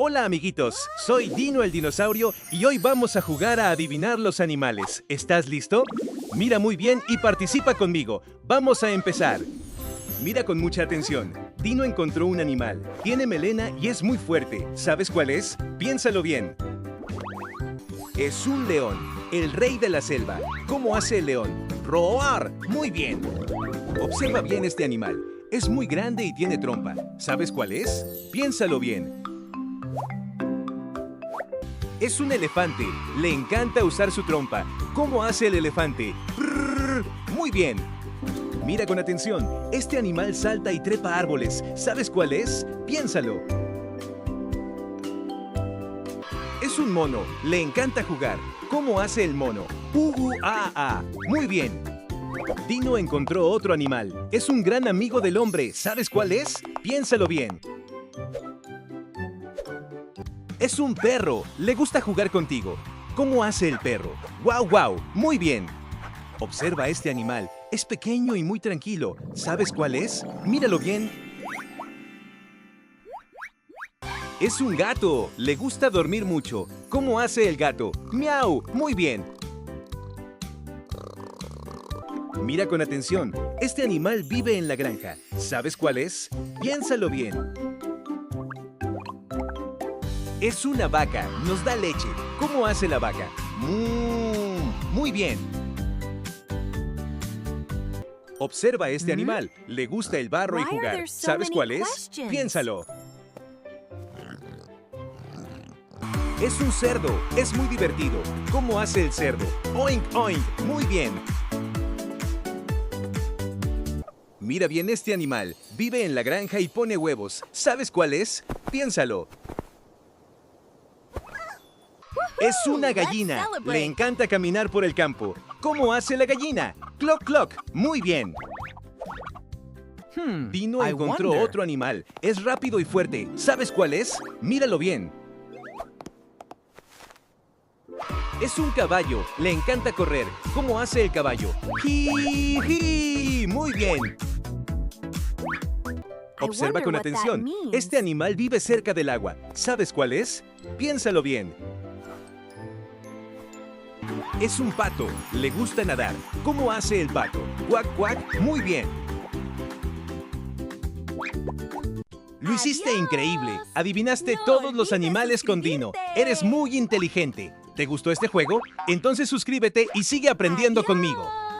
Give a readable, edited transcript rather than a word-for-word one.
Hola amiguitos, soy Dino el dinosaurio y hoy vamos a jugar a adivinar los animales. ¿Estás listo? Mira muy bien y participa conmigo. Vamos a empezar. Mira con mucha atención. Dino encontró un animal. Tiene melena y es muy fuerte. ¿Sabes cuál es? Piénsalo bien. Es un león, el rey de la selva. ¿Cómo hace el león? ¡Roar! Muy bien. Observa bien este animal. Es muy grande y tiene trompa. ¿Sabes cuál es? Piénsalo bien. Es un elefante. Le encanta usar su trompa. ¿Cómo hace el elefante? ¡Brrr! Muy bien. Mira con atención. Este animal salta y trepa árboles. ¿Sabes cuál es? Piénsalo. Es un mono. Le encanta jugar. ¿Cómo hace el mono? ¡Ah! Muy bien. Dino encontró otro animal. Es un gran amigo del hombre. ¿Sabes cuál es? Piénsalo bien. Es un perro. Le gusta jugar contigo. ¿Cómo hace el perro? ¡Guau! Muy bien. Observa a este animal. Es pequeño y muy tranquilo. ¿Sabes cuál es? Míralo bien. Es un gato. Le gusta dormir mucho. ¿Cómo hace el gato? ¡Miau! Muy bien. Mira con atención. Este animal vive en la granja. ¿Sabes cuál es? Piénsalo bien. Es una vaca. Nos da leche. ¿Cómo hace la vaca? Muy bien. Observa a este animal. Le gusta el barro y jugar. ¿Sabes cuál es? Piénsalo. Es un cerdo. Es muy divertido. ¿Cómo hace el cerdo? Oink, oink. Muy bien. Mira bien este animal. Vive en la granja y pone huevos. ¿Sabes cuál es? Piénsalo. Es una gallina. Le encanta caminar por el campo. ¿Cómo hace la gallina? Cloc, cloc. Muy bien. Dino encontró otro animal. Es rápido y fuerte. ¿Sabes cuál es? Míralo bien. Es un caballo. Le encanta correr. ¿Cómo hace el caballo? ¡Ji! Muy bien. Observa con atención. Este animal vive cerca del agua. ¿Sabes cuál es? Piénsalo bien. Es un pato. Le gusta nadar. ¿Cómo hace el pato? ¡Cuac, cuac! Muy bien. Lo hiciste increíble. Adivinaste todos los animales con Dino. Eres muy inteligente. ¿Te gustó este juego? Entonces suscríbete y sigue aprendiendo conmigo.